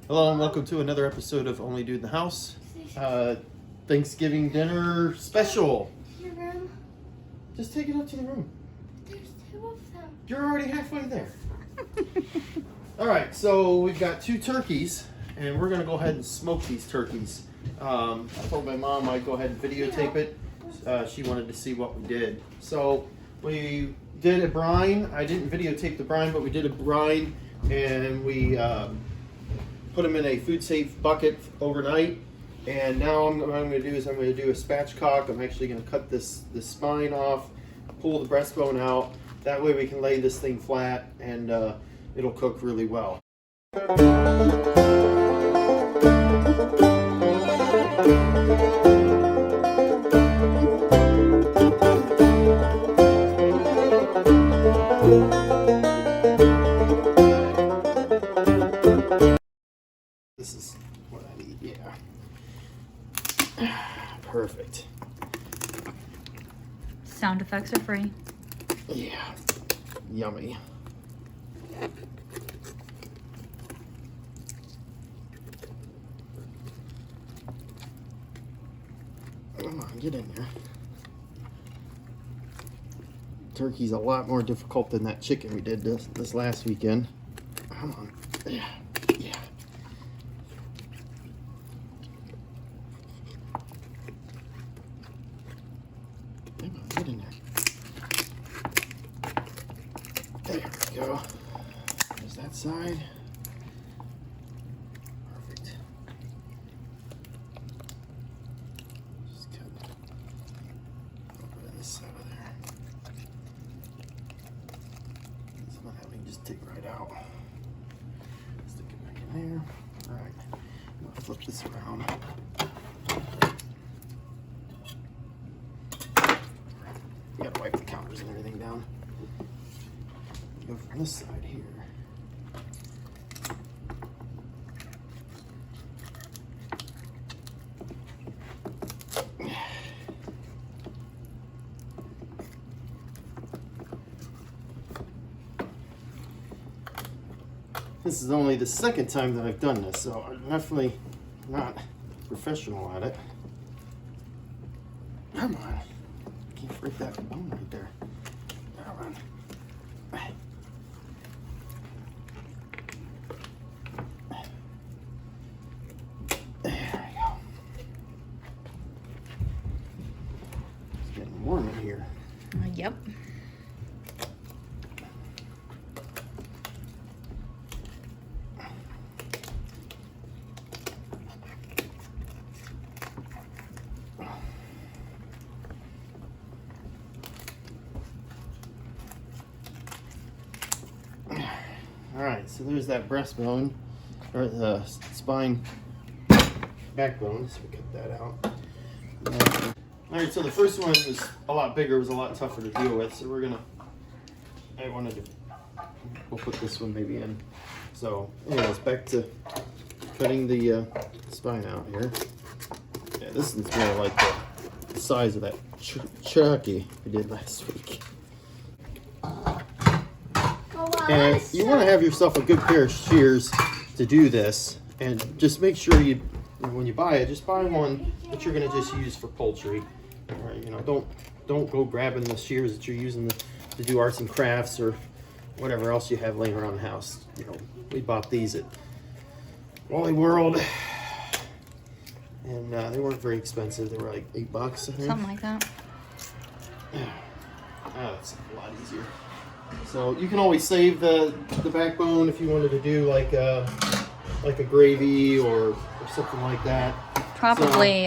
Hello and welcome to another episode of Only Dude in the House. Thanksgiving dinner special. Your room? Just take it up to the room. There's two of them. You're already halfway there. Alright, so we've got 2 turkeys and we're going to go ahead and smoke these turkeys. I told my mom I'd go ahead and videotape it. She wanted to see what we did. So we did a brine. I didn't videotape the brine, but we did a brine and we put them in a food safe bucket overnight. And now what I'm going to do is I'm going to do a spatchcock. I'm actually going to cut this spine off, pull the breastbone out. That way we can lay this thing flat and it'll cook really well. This is what I need, yeah. Perfect. Sound effects are free. Yeah, yummy. Come on, get in there. Turkey's a lot more difficult than that chicken we did this last weekend. Come on. Yeah. Yeah. Come on, get in there. There we go. There's that side. Perfect. Just cut over this side of there. Some of that we can just take right out. Stick it back in there. Alright. I'm gonna flip this around. You gotta wipe the counters and everything down. Go from this side here. This is only the second time that I've done this, so I'm definitely not professional at it. Come on. Can't break that bone right there. Come on. There we go. It's getting warm in here. Yep. Alright, so there's that breastbone, or the spine backbone, so we cut that out. Alright, so the first one was a lot bigger, was a lot tougher to deal with, so we'll put this one maybe in. So, anyways, back to cutting the spine out here. Yeah, this is more like the size of that turkey we did last week. And you want to have yourself a good pair of shears to do this, and just make sure when you buy it, just buy one that you're going to just use for poultry. Or, don't go grabbing the shears that you're using to do arts and crafts or whatever else you have laying around the house. We bought these at Wally World, and they weren't very expensive. They were like $8, I think. Something like that. That's a lot easier. So you can always save the backbone if you wanted to do like a gravy or something like that. Probably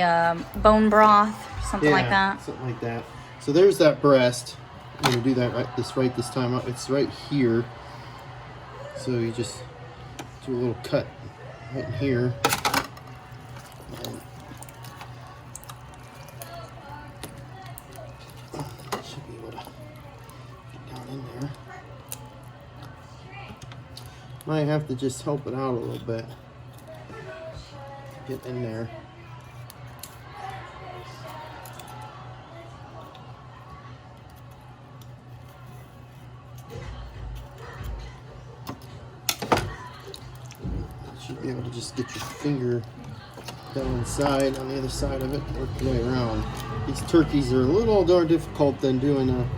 bone broth, something like that. Something like that. So there's that breast. I'm gonna do that right this time. It's right here. So you just do a little cut right here. And should be able to get down in there. Might have to just help it out a little bit. Get in there. should be able to just get your finger down inside on the other side of it, work your way around. These turkeys are a little more difficult than doing a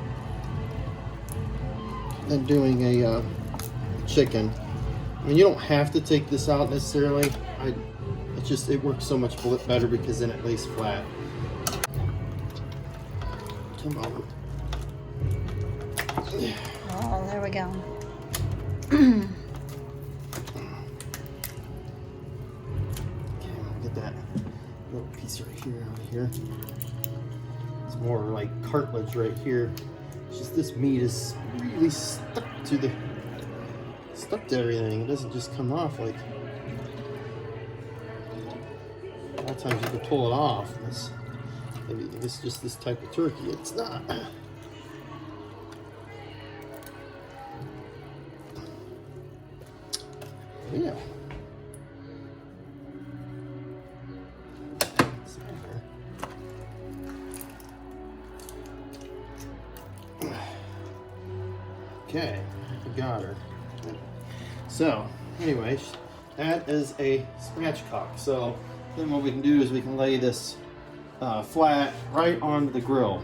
chicken. I mean, you don't have to take this out necessarily. It works so much better because then it lays flat. Come on. Oh, there we go. Okay, get that little piece right here out of here. It's more like cartilage right here. It's just this meat is really stuck to everything. It doesn't just come off like. A lot of times you can pull it off. Maybe it's just this type of turkey. It's not. Yeah. Okay, we got her. So, anyways, that is a spatchcock. So then what we can do is we can lay this flat right onto the grill.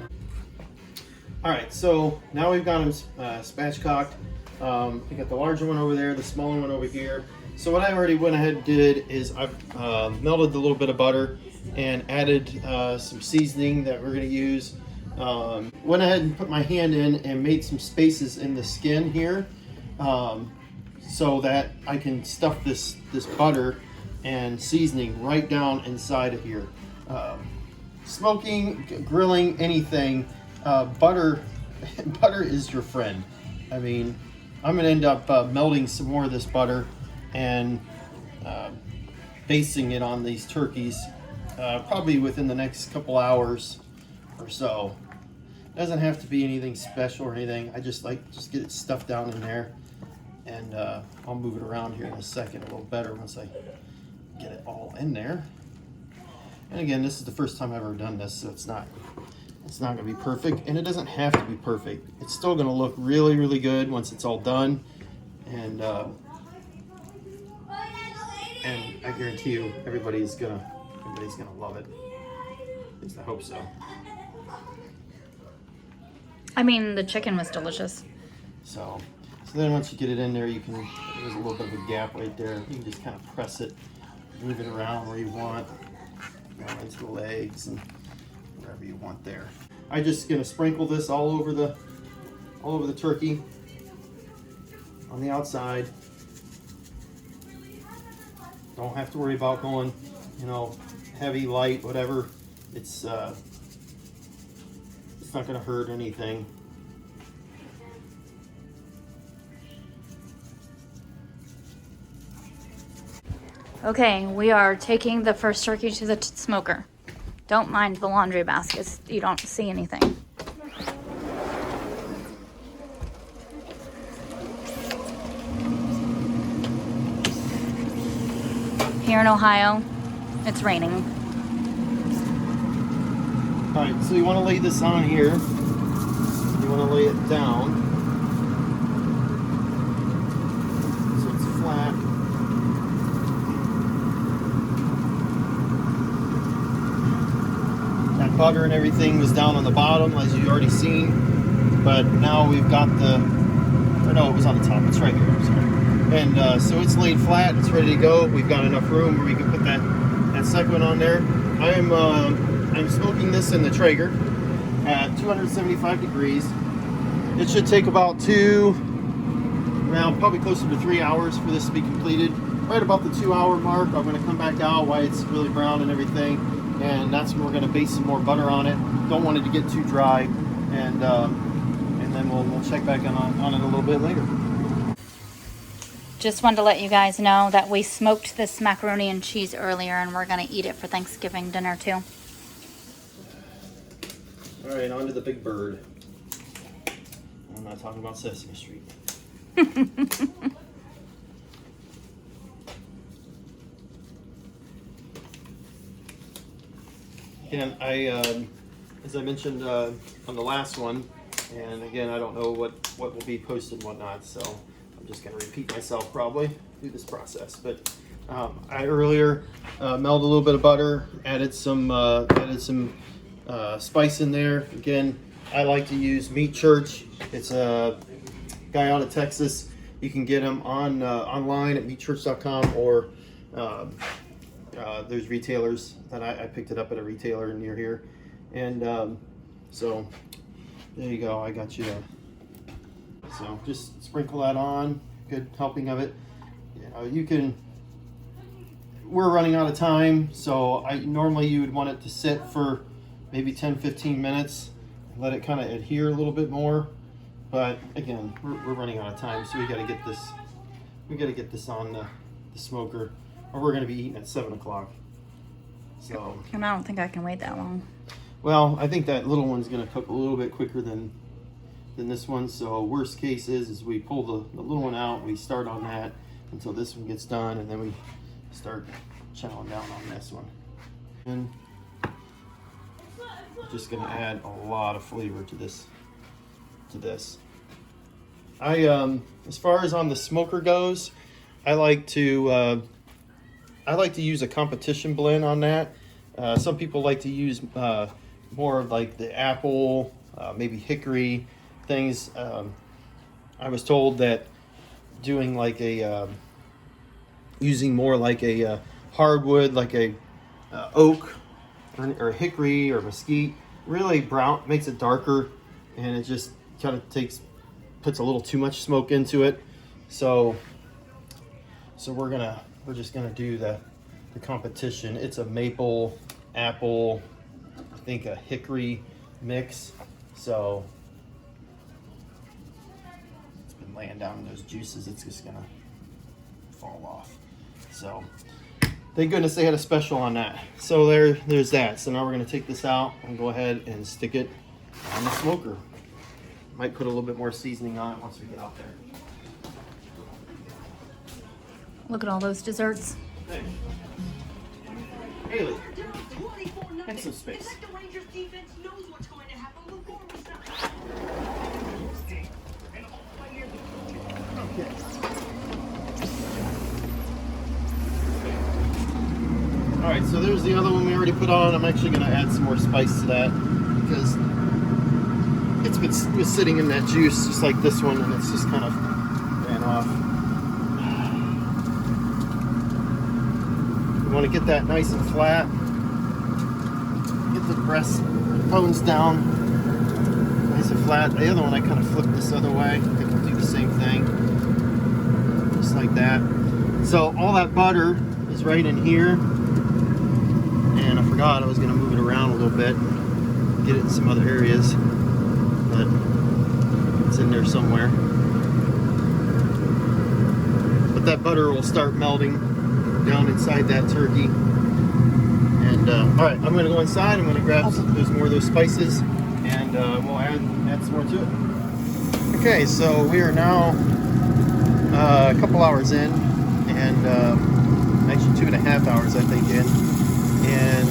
All right, so now we've got them spatchcocked. We got the larger one over there, the smaller one over here. So what I already went ahead and did is I've melted a little bit of butter and added some seasoning that we're going to use. Went ahead and put my hand in and made some spaces in the skin here so that I can stuff this butter and seasoning right down inside of here. Smoking, grilling, anything, butter is your friend. I mean, I'm gonna end up melting some more of this butter and basting it on these turkeys probably within the next couple hours or so. Doesn't have to be anything special or anything. I just get it stuffed down in there, and I'll move it around here in a second a little better once I get it all in there. And again, this is the first time I've ever done this, so it's not gonna be perfect, and it doesn't have to be perfect. It's still gonna look really, really good once it's all done, and I guarantee you, everybody's gonna love it. At least I hope so. I mean, the chicken was delicious. So then once you get it in there, there's a little bit of a gap right there. You can just kind of press it, move it around where you want, into the legs and wherever you want there. I'm just gonna sprinkle this all over the turkey on the outside. Don't have to worry about going, heavy, light, whatever. It's not gonna hurt anything. Okay, we are taking the first turkey to the smoker. Don't mind the laundry baskets. You don't see anything. Here in Ohio, it's raining. All right, so you want to lay this on here. You want to lay it down so it's flat. That butter and everything was down on the bottom, as you've already seen. But now we've got it was on the top. It's right here. I'm sorry. And so it's laid flat. It's ready to go. We've got enough room where we can put that second one on there. I'm smoking this in the Traeger at 275 degrees. It should take about probably closer to 3 hours for this to be completed. Right about the 2 hour mark, I'm going to come back out while it's really brown and everything, and that's when we're going to base some more butter on it. Don't want it to get too dry, and then we'll check back on it a little bit later. Just wanted to let you guys know that we smoked this macaroni and cheese earlier, and we're going to eat it for Thanksgiving dinner too. All right, on to the big bird. I'm not talking about Sesame Street. Again, as I mentioned on the last one, and again, I don't know what will be posted and whatnot, so I'm just going to repeat myself probably through this process. But I earlier melted a little bit of butter, added some spice in there. Again, I like to use Meat Church. It's a guy out of Texas. You can get him on online at meatchurch.com, or there's retailers that I picked it up at a retailer near here. And so there you go. I got you. So just sprinkle that on. Good helping of it. You know, you can. We're running out of time, so normally you would want it to sit for maybe 10-15 minutes. Let it kind of adhere a little bit more. But again, we're running out of time, so we got to get this. We got to get this on the smoker, or we're going to be eating at 7 o'clock. So. And I don't think I can wait that long. Well, I think that little one's going to cook a little bit quicker than this one. So worst case is we pull the little one out. We start on that until this one gets done, and then we start chowing down on this one. And just going to add a lot of flavor to this. As far as on the smoker goes, I like to use a competition blend on that. Some people like to use more of like the apple, maybe hickory things. I was told that doing like using more like a hardwood, like a oak or hickory or mesquite, really makes it darker, and it just kind of puts a little too much smoke into it. So we're just gonna do the competition. It's a maple, apple, I think a hickory mix. So it's been laying down in those juices. It's just gonna fall off. So thank goodness they had a special on that. So there's that. So now we're gonna take this out and go ahead and stick it on the smoker. Might put a little bit more seasoning on it once we get out there. Look at all those desserts. Hey. Haley, make some space. Alright, so there's the other one we already put on. I'm actually going to add some more spice to that because it was sitting in that juice just like this one, and it's just kind of ran off. You want to get that nice and flat. Get the breastbones down nice and flat. The other one I kind of flipped this other way. I think we'll do the same thing. Just like that. So all that butter is right in here. And I forgot I was going to move it around a little bit, get it in some other areas, but it's in there somewhere. But that butter will start melting down inside that turkey. And all right, I'm going to go inside. I'm going to grab there's more of those spices, and we'll add some more to it. Okay, so we are now a couple hours in, and actually 2.5 hours I think in, and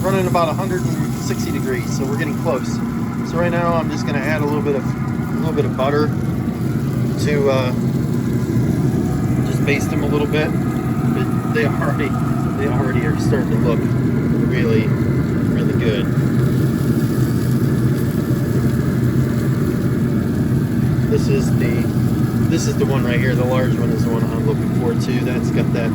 running about 160 degrees, so we're getting close. So right now I'm just going to add a little bit of butter to just baste them a little bit. But they already are starting to look really, really good. This is the one right here. The large one is the one I'm looking forward to. That's got that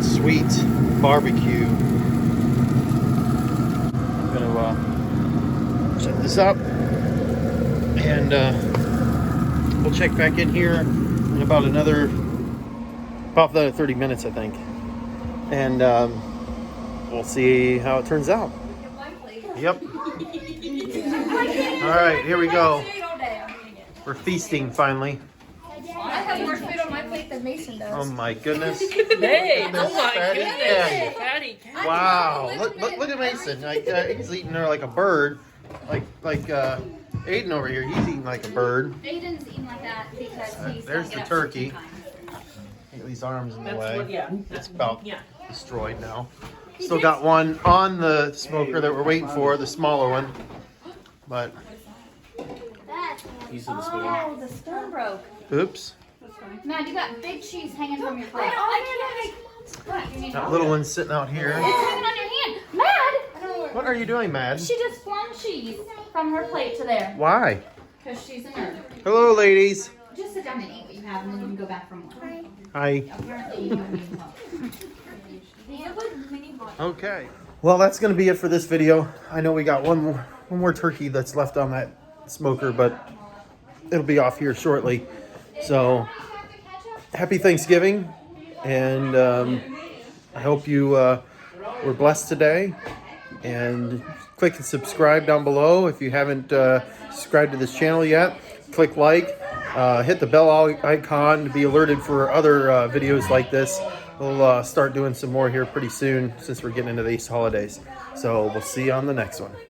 sweet barbecue. I'm gonna set this up, and we'll check back in here in about another 30 minutes, I think, and we'll see how it turns out. Yep. All right, here we go. We're feasting finally. I have more food on my plate than Mason does. Oh my goodness. Hey, oh my goodness. Patty. Wow. Look at Mason. Like he's eating there like a bird. Like Aiden over here, he's eating like a bird. Aiden's eating like that because he's there's the turkey. Haley's arms in the way. It's about destroyed now. Still got one on the smoker that we're waiting for, the smaller one. But piece of the spoon. Oh, the spoon broke. Oops. Matt, you got big cheese hanging from your plate. What? You need That help? little one's sitting out here. It's hanging on your hand. Mad! What are you doing, Mad? She just flung cheese from her plate to there. Why? Because she's a nerd. Hello, ladies. Just sit down and eat what you have, and then you can go back for more. Hi. Apparently, you don't need help. Okay. Well, that's going to be it for this video. I know we got one more turkey that's left on that smoker, but it'll be off here shortly. So, happy Thanksgiving, and I hope you were blessed today. And click and subscribe down below if you haven't subscribed to this channel yet. Click like, hit the bell icon to be alerted for other videos like this. We'll start doing some more here pretty soon since we're getting into these holidays. So we'll see you on the next one.